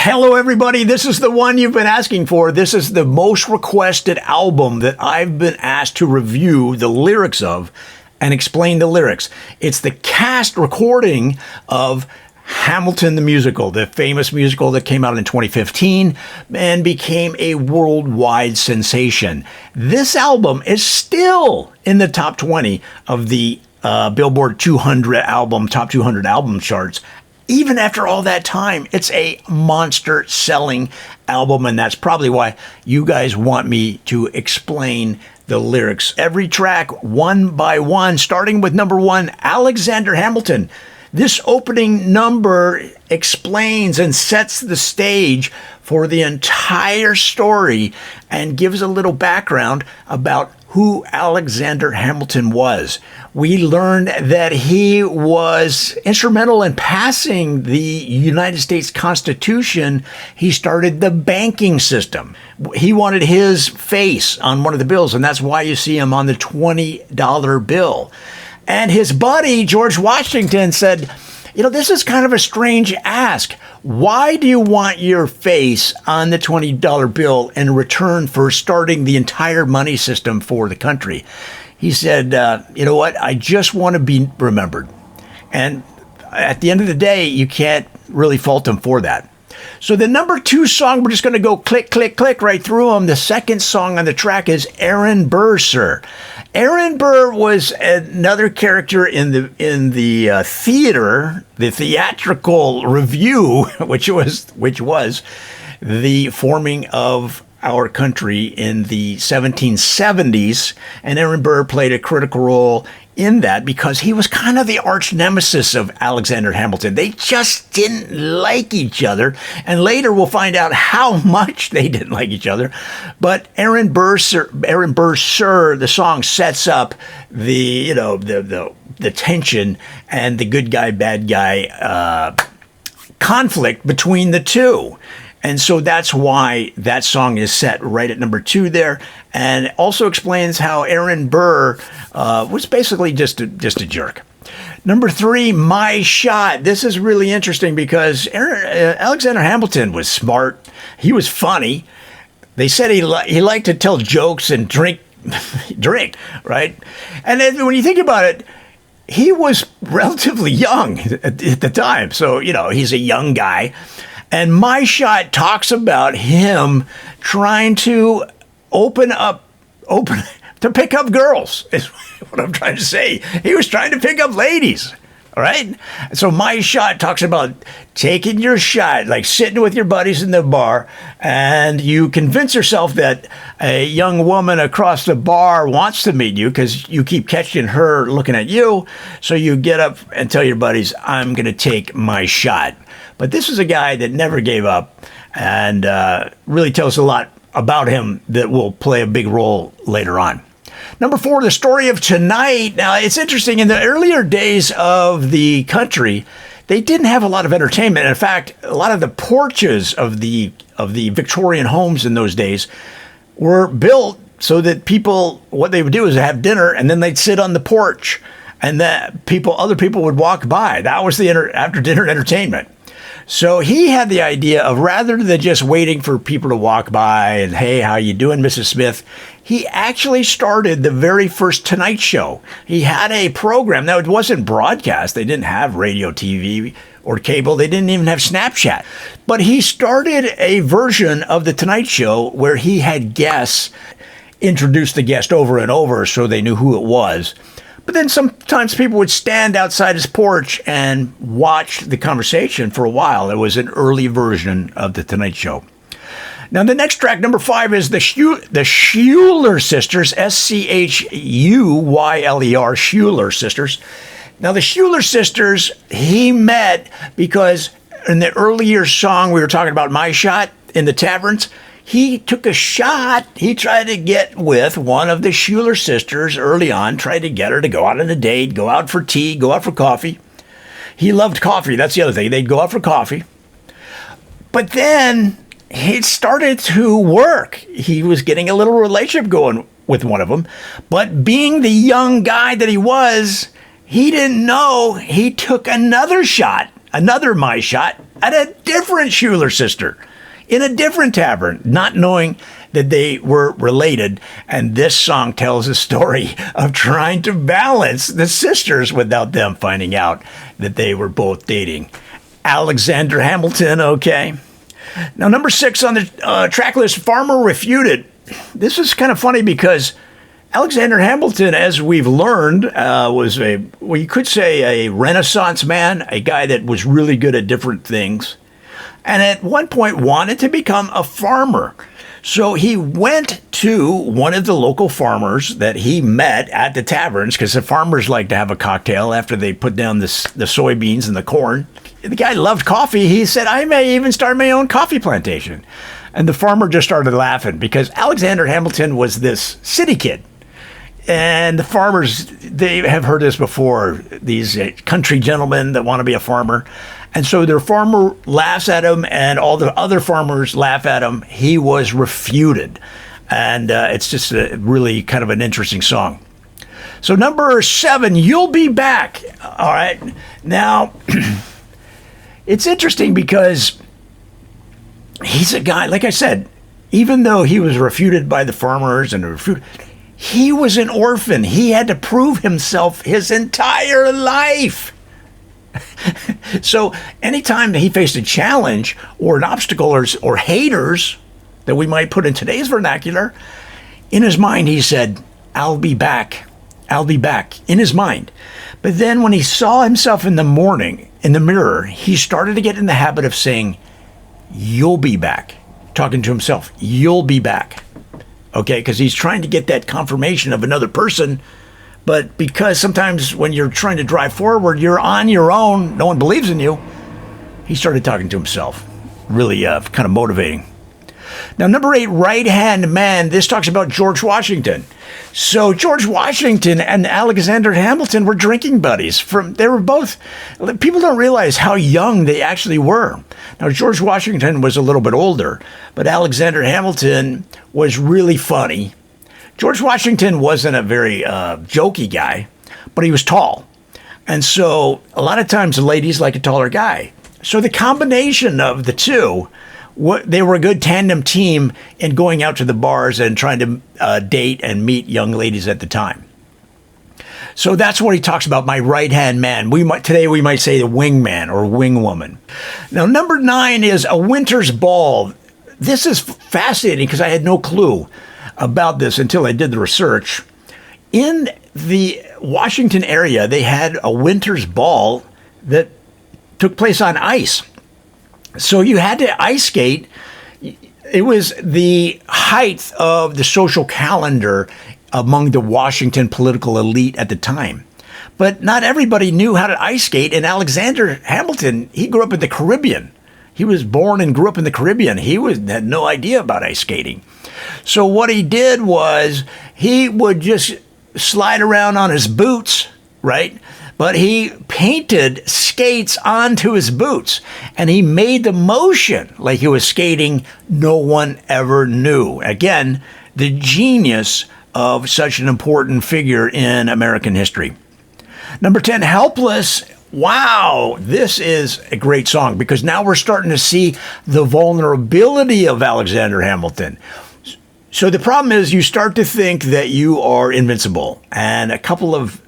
Hello, everybody. This is the one you've been asking for. This is the most requested album that I've been asked to review the lyrics of and explain the lyrics. It's the cast recording of Hamilton the Musical, the famous musical that came out in 2015 and became a worldwide sensation. This album is still in the top 20 of the Billboard 200 top 200 album charts. Even after all that time, it's a monster selling album, and that's probably why you guys want me to explain the lyrics. Every track, one by one, starting with number one, Alexander Hamilton. This opening number explains and sets the stage for the entire story and gives a little background about who Alexander Hamilton was. We learned that he was instrumental in passing the United States Constitution. He started the banking system. He wanted his face on one of the bills, and that's why you see him on the $20 bill. And his buddy, George Washington, said, this is kind of a strange ask. Why do you want your face on the $20 bill in return for starting the entire money system for the country? He said, you know what? I just want to be remembered. And at the end of the day, you can't really fault him for that. So the number two song, we're just going to go click, click, click right through them. The second song on the track is Aaron Burr, Sir. Aaron Burr was another character in the theater, the theatrical review, which was the forming of our country in the 1770s. And Aaron Burr played a critical role in that because he was kind of the arch nemesis of Alexander Hamilton. They just didn't like each other. And later we'll find out how much they didn't like each other. But Aaron Burr, Sir, the song sets up the tension and the good guy, bad guy conflict between the two. And so that's why that song is set right at number two there. And it also explains how Aaron Burr was basically just a jerk. Number three, My Shot. This is really interesting because Alexander Hamilton was smart. He was funny. They said he liked to tell jokes and drink, right? And then when you think about it, he was relatively young at the time. So, he's a young guy. And My Shot talks about him trying to to pick up girls, is what I'm trying to say. He was trying to pick up ladies, all right? So My Shot talks about taking your shot, like sitting with your buddies in the bar, and you convince yourself that a young woman across the bar wants to meet you because you keep catching her looking at you. So you get up and tell your buddies, I'm going to take my shot. But this is a guy that never gave up and really tells a lot about him that will play a big role later on. Number four, the story of tonight. Now, it's interesting. In the earlier days of the country, they didn't have a lot of entertainment. In fact, a lot of the porches of the Victorian homes in those days were built so that what they would do is have dinner and then they'd sit on the porch and other people would walk by. That was the after dinner entertainment. So he had the idea of, rather than just waiting for people to walk by and, hey, how you doing, Mrs. Smith? He actually started the very first Tonight Show. He had a program. Now, it wasn't broadcast. They didn't have radio, TV, or cable. They didn't even have Snapchat. But he started a version of the Tonight Show where he had guests introduce the guest over and over so they knew who it was. But then sometimes people would stand outside his porch and watch the conversation for a while. It was an early version of The Tonight Show. Now, the next track, number five, is the Schuyler Sisters, Schuyler, Schuyler Sisters. Now, the Schuyler Sisters, he met because in the earlier song we were talking about, My Shot, in the taverns, he took a shot. He tried to get with one of the Schuyler sisters early on, tried to get her to go out on a date, go out for tea, go out for coffee. He loved coffee. That's the other thing. They'd go out for coffee. But then it started to work. He was getting a little relationship going with one of them. But being the young guy that he was, he didn't know he took another shot, another My Shot, at a different Schuyler sister in a different tavern, not knowing that they were related. And this song tells a story of trying to balance the sisters without them finding out that they were both dating Alexander Hamilton. Okay. Now, number 6 on the track list, Farmer Refuted. This is kind of funny because Alexander Hamilton, as we've learned, was you could say a Renaissance man, a guy that was really good at different things, and at one point wanted to become a farmer. So he went to one of the local farmers that he met at the taverns, because the farmers like to have a cocktail after they put down the soybeans and the corn. The guy loved coffee. He said, I may even start my own coffee plantation. And the farmer just started laughing because Alexander Hamilton was this city kid. And the farmers, they have heard this before, these country gentlemen that want to be a farmer. And so their farmer laughs at him, and all the other farmers laugh at him. He was refuted. And it's just a really kind of an interesting song. So number 7, You'll Be Back. All right. Now, it's interesting because he's a guy, like I said, even though he was refuted by the farmers and refuted, he was an orphan. He had to prove himself his entire life. So anytime that he faced a challenge or an obstacle or haters that we might put in today's vernacular, in his mind he said, I'll be back. I'll be back, in his mind. But then when he saw himself in the morning in the mirror, he started to get in the habit of saying, you'll be back. Talking to himself, you'll be back. Okay, because he's trying to get that confirmation of another person. But because sometimes when you're trying to drive forward, you're on your own, no one believes in you, he started talking to himself. Really kind of motivating. Now, number 8, Right-Hand Man. This talks about George Washington. So George Washington and Alexander Hamilton were drinking buddies. They were both, people don't realize how young they actually were. Now, George Washington was a little bit older, but Alexander Hamilton was really funny. George Washington wasn't a very jokey guy, but he was tall. And so a lot of times the ladies like a taller guy. So the combination of the two, they were a good tandem team in going out to the bars and trying to date and meet young ladies at the time. So that's what he talks about, my right-hand man. Today we might say the wingman or wingwoman. Now, number 9 is A Winter's Ball. This is fascinating because I had no clue about this until I did the research. In the Washington area, they had a winter's ball that took place on ice. So you had to ice skate. It was the height of the social calendar among the Washington political elite at the time. But not everybody knew how to ice skate. And Alexander Hamilton, he grew up in the Caribbean. He was born and grew up in the Caribbean. He had no idea about ice skating. So what he did was he would just slide around on his boots, right? But he painted skates onto his boots, and he made the motion like he was skating. No one ever knew. Again, the genius of such an important figure in American history. Number 10, Helpless. Wow, this is a great song because now we're starting to see the vulnerability of Alexander Hamilton. So the problem is you start to think that you are invincible, and a couple of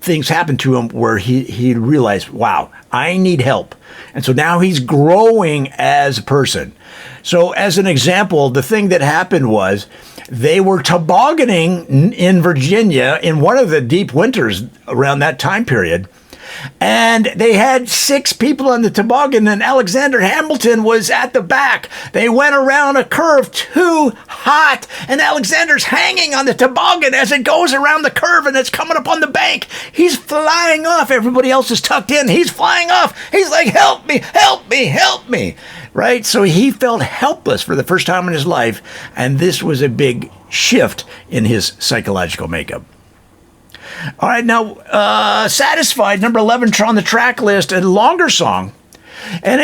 things happened to him where he realized, wow, I need help. And so now he's growing as a person. So as an example, the thing that happened was they were tobogganing in Virginia in one of the deep winters around that time period. And they had 6 people on the toboggan, and Alexander Hamilton was at the back. They went around a curve too hot, and Alexander's hanging on the toboggan as it goes around the curve, and it's coming up on the bank. He's flying off. Everybody else is tucked in. He's flying off. He's like, help me, help me, help me. Right? So he felt helpless for the first time in his life, and this was a big shift in his psychological makeup. All right, now, Satisfied, number 11 on the track list, a longer song. And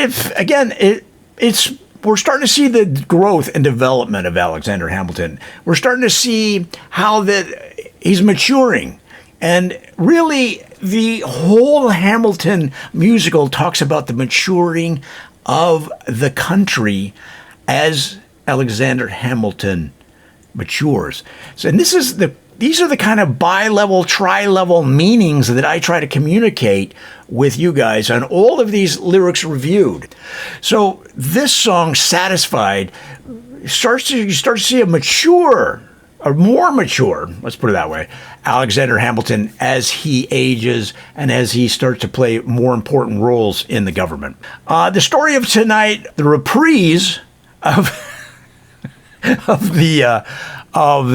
we're starting to see the growth and development of Alexander Hamilton. We're starting to see how that he's maturing. And really, the whole Hamilton musical talks about the maturing of the country as Alexander Hamilton matures. So, and these are the kind of bi-level, tri-level meanings that I try to communicate with you guys on all of these lyrics reviewed. So this song, Satisfied, you start to see a mature, or more mature, let's put it that way, Alexander Hamilton as he ages and as he starts to play more important roles in the government. The story of tonight, the reprise of of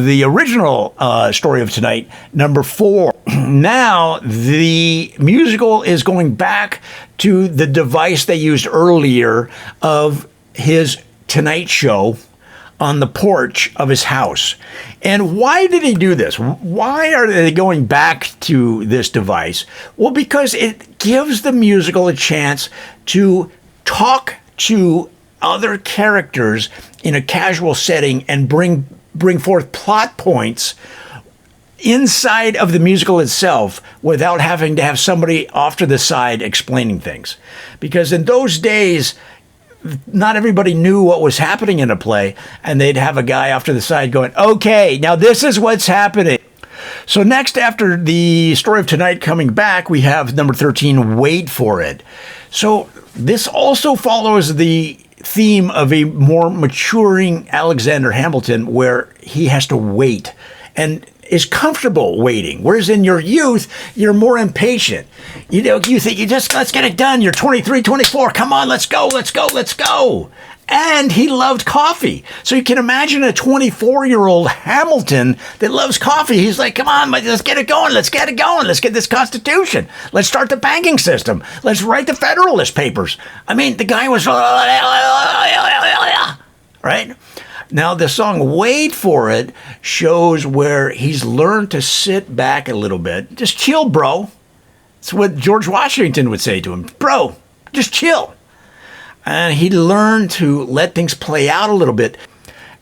the original story of tonight, number 4. Now the musical is going back to the device they used earlier of his Tonight Show on the porch of his house. And why did he do this? Why are they going back to this device? Well, because it gives the musical a chance to talk to other characters in a casual setting and bring forth plot points inside of the musical itself without having to have somebody off to the side explaining things. Because in those days, not everybody knew what was happening in a play, and they'd have a guy off to the side going, okay, now this is what's happening. So next, after the story of tonight coming back, we have number 13, Wait for It. So this also follows the theme of a more maturing Alexander Hamilton, where he has to wait and is comfortable waiting. Whereas in your youth, you're more impatient. You know, you think let's get it done. You're 23, 24. Come on, let's go. And he loved coffee. So you can imagine a 24-year-old Hamilton that loves coffee. He's like, come on, let's get it going. Let's get this Constitution. Let's start the banking system. Let's write the Federalist Papers. I mean, the guy was, right? Now, the song Wait for It shows where he's learned to sit back a little bit. Just chill, bro. That's what George Washington would say to him. Bro, just chill. And he learned to let things play out a little bit.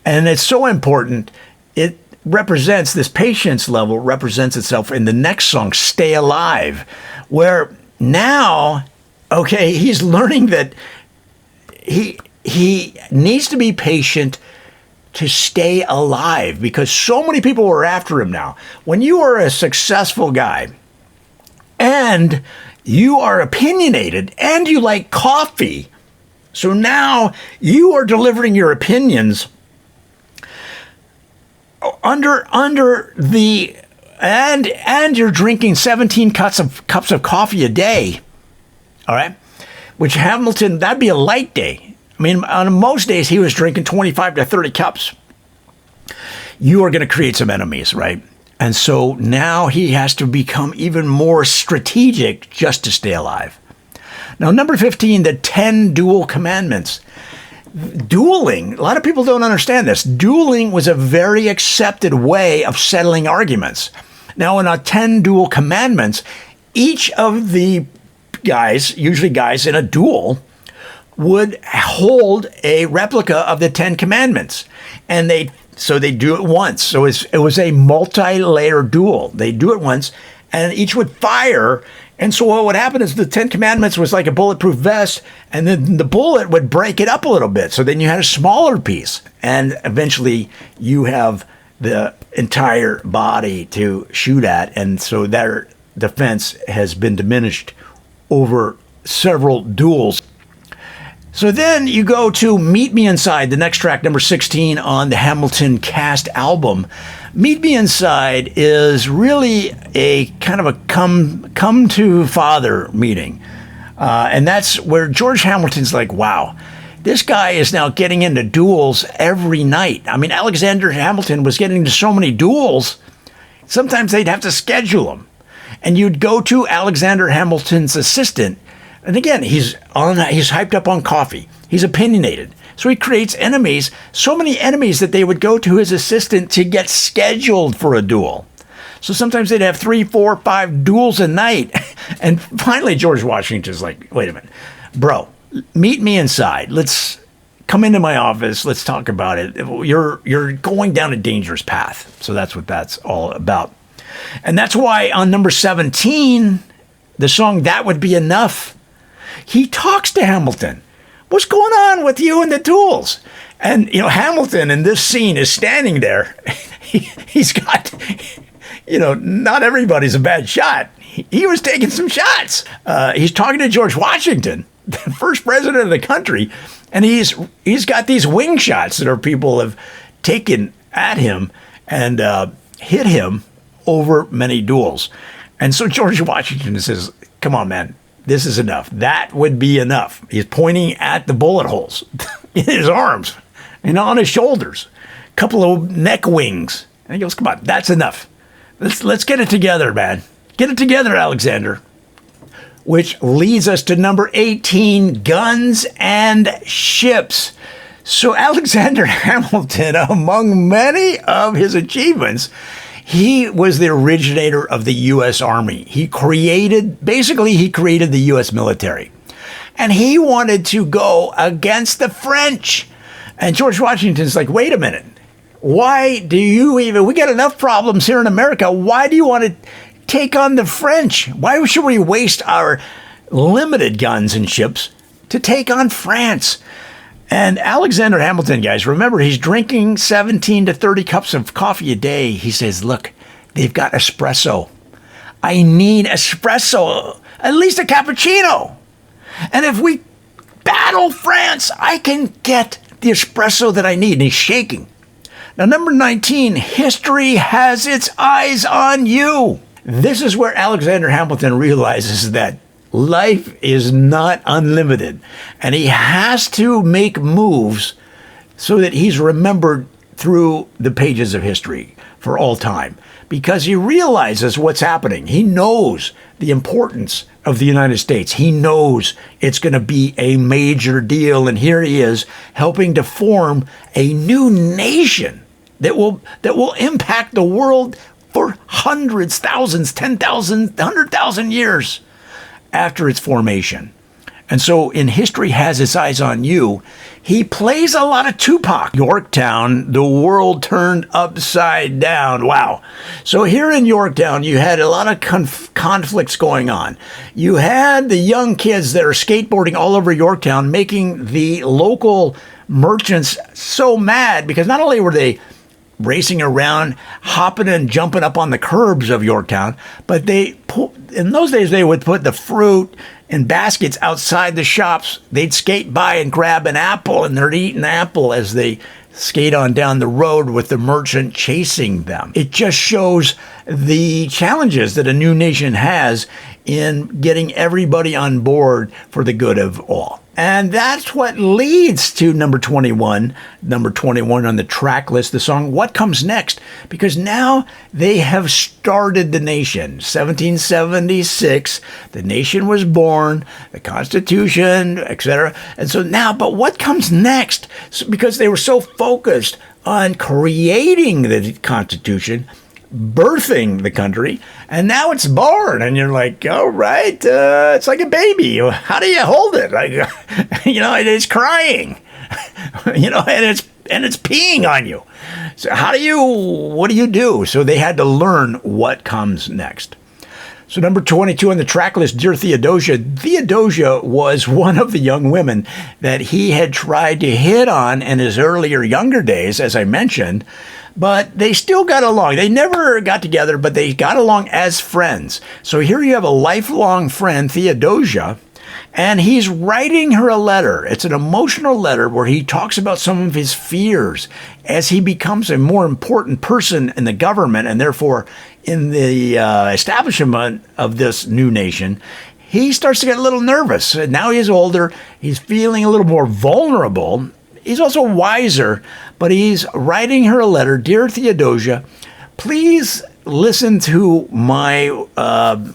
And it's so important. It represents, this patience level represents itself in the next song, Stay Alive, where now, okay, he's learning that he needs to be patient to stay alive, because so many people are after him now. When you are a successful guy and you are opinionated and you like coffee, so now you are delivering your opinions under the, and you're drinking 17 cups of coffee a day, all right? Which Hamilton, that'd be a light day. I mean, on most days, he was drinking 25 to 30 cups. You are going to create some enemies, right? And so now he has to become even more strategic just to stay alive. Now, number 15, the 10 Duel Commandments. Dueling, a lot of people don't understand this. Dueling was a very accepted way of settling arguments. Now, in our 10 Duel Commandments, each of the guys, usually guys in a duel, would hold a replica of the 10 Commandments. And they do it once. So it was a multi-layer duel. They do it once, and each would fire. And so what would happen is the 10 Commandments was like a bulletproof vest, and then the bullet would break it up a little bit. So then you had a smaller piece, and eventually you have the entire body to shoot at. And so their defense has been diminished over several duels. So then you go to Meet Me Inside, the next track, number 16 on the Hamilton cast album. Meet Me Inside is really a kind of a come to father meeting. And that's where George Hamilton's like, wow, this guy is now getting into duels every night. I mean, Alexander Hamilton was getting into so many duels, sometimes they'd have to schedule them. And you'd go to Alexander Hamilton's assistant. And again, he's hyped up on coffee. He's opinionated. So he creates enemies, so many enemies that they would go to his assistant to get scheduled for a duel. So sometimes they'd have 3, 4, 5 duels a night. And finally, George Washington's like, wait a minute, bro, meet me inside. Let's come into my office. Let's talk about it. You're going down a dangerous path. So that's what that's all about. And that's why on number 17, the song That Would Be Enough, he talks to Hamilton. What's going on with you and the tools? And, Hamilton in this scene is standing there. He's got, not everybody's a bad shot. He was taking some shots. He's talking to George Washington, the first president of the country, and he's got these wing shots that people have taken at him and hit him over many duels. And so George Washington says, come on, man, this is enough. That would be enough. He's pointing at the bullet holes in his arms and on his shoulders, a couple of neck wings. And he goes, come on, that's enough. Let's get it together, man. Get it together, Alexander. Which leads us to number 18, guns and ships. So Alexander Hamilton, among many of his achievements, he was the originator of the U.S. Army. He created the U.S. military. And he wanted to go against the French. And George Washington's like, wait a minute. Why do we got enough problems here in America. Why do you want to take on the French? Why should we waste our limited guns and ships to take on France? And Alexander Hamilton, guys, remember, he's drinking 17 to 30 cups of coffee a day. He says, look, they've got espresso. I need espresso, at least a cappuccino. And if we battle France, I can get the espresso that I need. And he's shaking. Now, number 19, history has its eyes on you. This is where Alexander Hamilton realizes that life is not unlimited, and he has to make moves so that he's remembered through the pages of history for all time, because he realizes what's happening. He knows the importance of the United States. He knows it's going to be a major deal, and here he is helping to form a new nation that will impact the world for hundreds, thousands, 10,000, 100,000 years after its formation. And so in History Has Its Eyes on You, he plays a lot of Tupac. Yorktown, the world turned upside down. Wow. So here in Yorktown, you had a lot of conflicts going on. You had the young kids that are skateboarding all over Yorktown, making the local merchants so mad because not only were they racing around, hopping and jumping up on the curbs of Yorktown, but in those days, they would put the fruit in baskets outside the shops. They'd skate by and grab an apple, and they'd eat an apple as they skate on down the road with the merchant chasing them. It just shows the challenges that a new nation has in getting everybody on board for the good of all. And that's what leads to number 21 on the track list, the song What Comes Next? Because now they have started the nation. 1776, the nation was born, the Constitution, etc. And so now, but what comes next? Because they were so focused on creating the Constitution, birthing the country, and now it's born, and you're like, all right, it's like a baby. How do you hold it? Like, it's crying, and it's peeing on you. So what do you do? So they had to learn what comes next. So number 22 on the track list, Dear Theodosia. Theodosia was one of the young women that he had tried to hit on in his younger days, as I mentioned, but they still got along. They never got together, but they got along as friends. So here you have a lifelong friend, Theodosia, and he's writing her a letter. It's an emotional letter where he talks about some of his fears as he becomes a more important person in the government and therefore in the establishment of this new nation. He starts to get a little nervous. Now he's older. He's feeling a little more vulnerable. He's also wiser, but he's writing her a letter. Dear Theodosia, please listen to my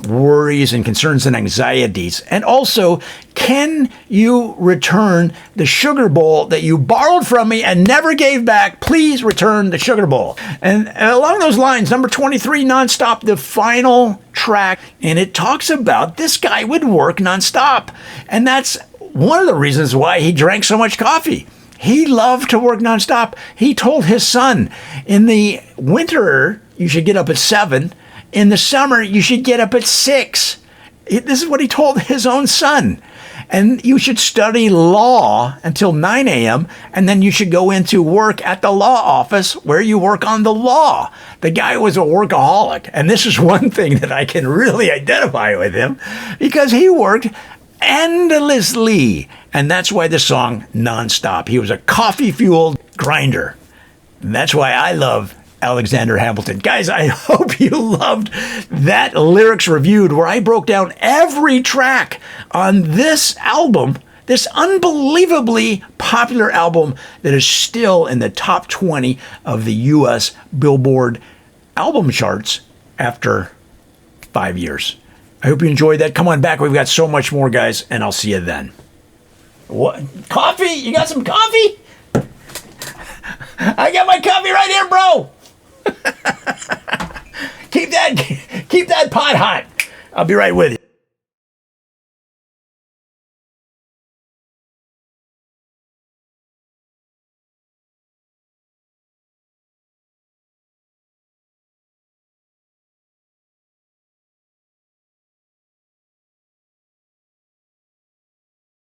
worries and concerns and anxieties. And also, can you return the sugar bowl that you borrowed from me and never gave back? Please return the sugar bowl. And along those lines, number 23, Nonstop, the final track. And it talks about this guy would work nonstop. And that's one of the reasons why he drank so much coffee. He loved to work nonstop. He told his son, in the winter, you should get up at 7. In the summer, you should get up at 6. This is what he told his own son. and you should study law until 9 a.m., and then you should go into work at the law office where you work on the law. The guy was a workaholic, and this is one thing that I can really identify with him, because he worked endlessly, and that's why the song Nonstop. He was a coffee-fueled grinder. And that's why I love Alexander Hamilton. Guys, I hope you loved that Lyrics Reviewed, where I broke down every track on this album, this unbelievably popular album that is still in the top 20 of the U.S. Billboard album charts after 5 years. I hope you enjoyed that. Come on back. We've got so much more, guys, and I'll see you then. What? Coffee? You got some coffee? I got my coffee right here, bro. Keep that pot hot. I'll be right with you.